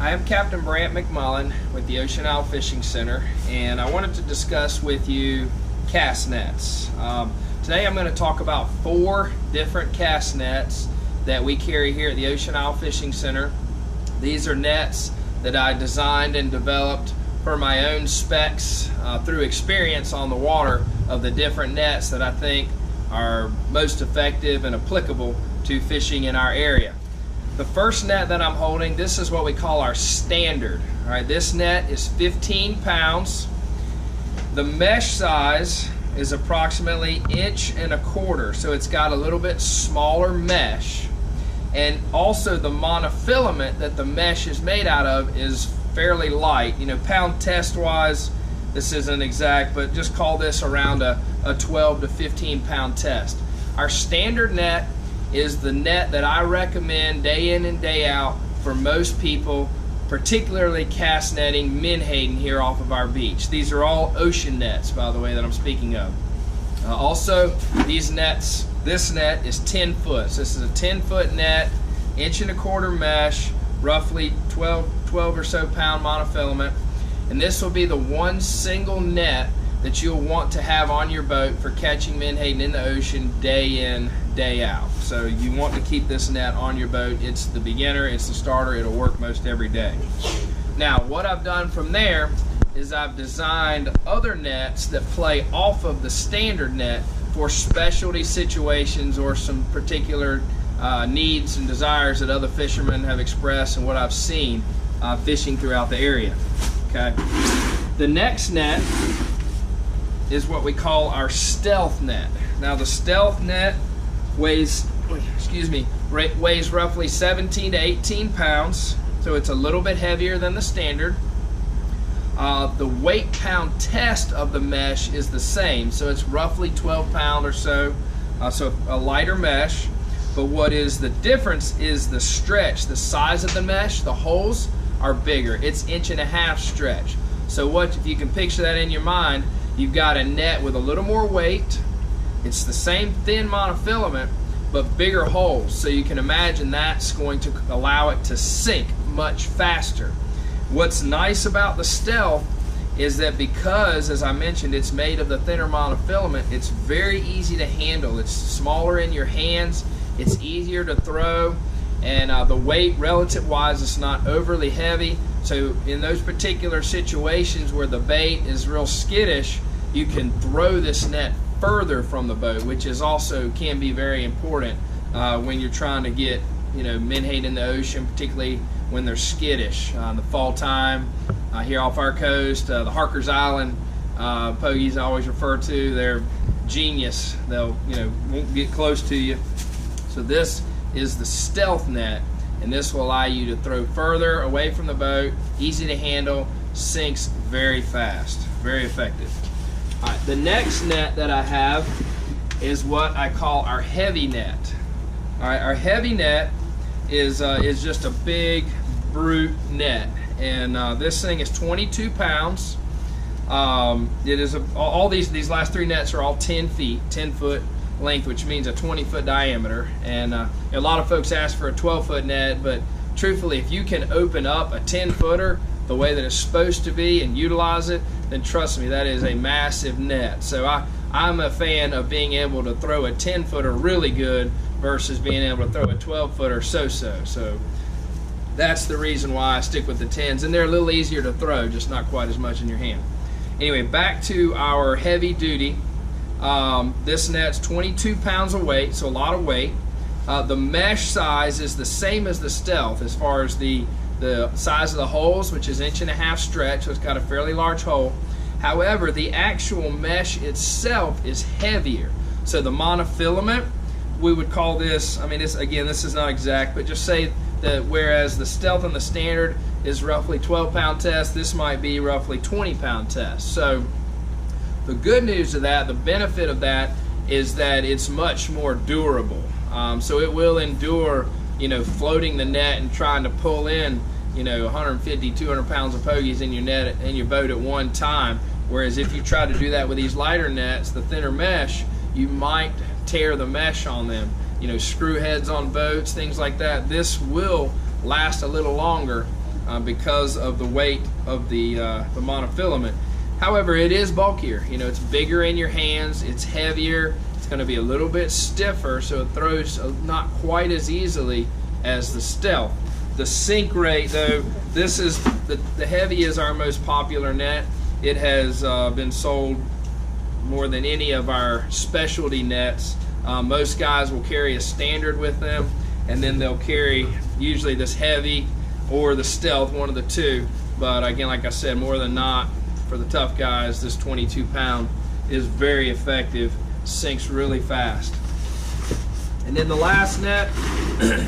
I am Captain Brant McMullen with the Ocean Isle Fishing Center, and I wanted to discuss with you cast nets. Today I'm going to talk about 4 different cast nets that we carry here at the Ocean Isle Fishing Center. These are nets that I designed and developed for my own specs through experience on the water of the different nets that I think are most effective and applicable to fishing in our area. The first net that I'm holding, this is what we call our standard. All right, this net is 15 pounds. The mesh size is approximately 1.25 inches, so it's got a little bit smaller mesh. And also the monofilament that the mesh is made out of is fairly light. You know, pound test wise, this isn't exact, but just call this around a 12 to 15 pound test. Our standard net is the net that I recommend day in and day out for most people, particularly cast netting menhaden here off of our beach. These are all ocean nets, by the way, that I'm speaking of. Also, these nets, this net is 10 foot. So this is a 10-foot net, 1.25 inch mesh, roughly 12 or so pound monofilament. And this will be the one single net that you'll want to have on your boat for catching menhaden in the ocean day in, day out. So you want to keep this net on your boat. It's the beginner, it's the starter, it'll work most every day. Now what I've done from there is I've designed other nets that play off of the standard net for specialty situations or some particular needs and desires that other fishermen have expressed and what I've seen fishing throughout the area. Okay. The next net is what we call our stealth net. Now the stealth net weighs roughly 17 to 18 pounds, so it's a little bit heavier than the standard. The weight pound test of the mesh is the same, so it's roughly 12 pound or so, so a lighter mesh. But what is the difference is the stretch, the size of the mesh. The holes are bigger. It's 1.5 inch stretch. So what, if you can picture that in your mind, you've got a net with a little more weight. It's the same thin monofilament, but bigger holes. So you can imagine that's going to allow it to sink much faster. What's nice about the stealth is that because, as I mentioned, it's made of the thinner monofilament, it's very easy to handle. It's smaller in your hands, it's easier to throw, and the weight relative wise, it's not overly heavy. So in those particular situations where the bait is real skittish, you can throw this net further from the boat, which is also can be very important when you're trying to get, you know, menhaden in the ocean, particularly when they're skittish. The fall time here off our coast, the Harker's Island pogies I always refer to, they're genius. They'll, you know, won't get close to you. So this is the stealth net, and this will allow you to throw further away from the boat, easy to handle, sinks very fast, very effective. All right, the next net that I have is what I call our heavy net. All right, our heavy net is just a big brute net, and this thing is 22 pounds. It is all these last 3 nets are all 10 feet, 10 foot length, which means a 20-foot diameter. And a lot of folks ask for a 12-foot net, but truthfully, if you can open up a 10-footer the way that it's supposed to be and utilize it, then trust me, that is a massive net. So I'm a fan of being able to throw a 10-footer really good versus being able to throw a 12-footer so-so. So that's the reason why I stick with the 10s, and they're a little easier to throw, just not quite as much in your hand. Anyway, back to our heavy duty. This net's 22 pounds of weight, so a lot of weight. The mesh size is the same as the stealth as far as the size of the holes, which is 1.5 inch stretch, so it's got a fairly large hole. However, the actual mesh itself is heavier. So the monofilament, we would call this, I mean, this is not exact, but just say that whereas the stealth and the standard is roughly 12 pound test, this might be roughly 20 pound test. So the good news of that, the benefit of that, is that it's much more durable. So it will endure, you know, floating the net and trying to pull in, you know, 150, 200 pounds of pogies in your net, in your boat at one time. Whereas if you try to do that with these lighter nets, the thinner mesh, you might tear the mesh on them. You know, screw heads on boats, things like that. This will last a little longer because of the weight of the monofilament. However, it is bulkier. You know, it's bigger in your hands, it's heavier, it's going to be a little bit stiffer, so it throws not quite as easily as the Stealth. The sink rate, though, this is the Heavy is our most popular net. It has been sold more than any of our specialty nets. Most guys will carry a Standard with them, and then they'll carry usually this Heavy or the Stealth, one of the two. But again, like I said, more than not, for the tough guys, this 22-pound is very effective, sinks really fast. And then the last net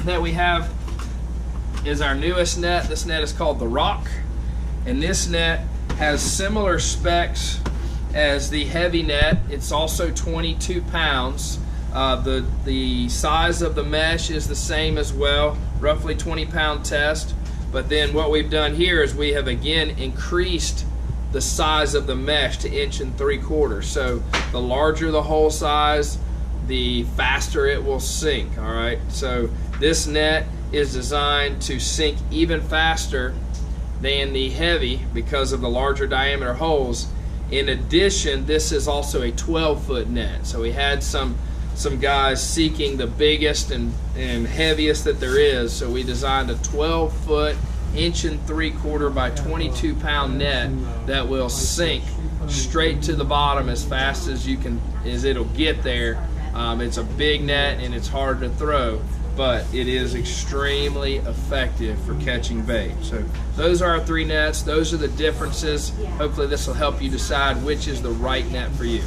that we have is our newest net. This net is called the Rock, and this net has similar specs as the Heavy net. It's also 22 pounds. The size of the mesh is the same as well, roughly 20-pound test. But then what we've done here is we have again increased the size of the mesh to 1 3/4 inches. So the larger the hole size, the faster it will sink. All right. So this net is designed to sink even faster than the Heavy because of the larger diameter holes. In addition, this is also a 12-foot net. So we had some guys seeking the biggest and heaviest that there is. So we designed a 12-foot 1 3/4 inches by 22-pound net that will sink straight to the bottom as fast as it'll get there. It's a big net and it's hard to throw, but it is extremely effective for catching bait. So those are our 3 nets. Those are the differences. Hopefully this will help you decide which is the right net for you.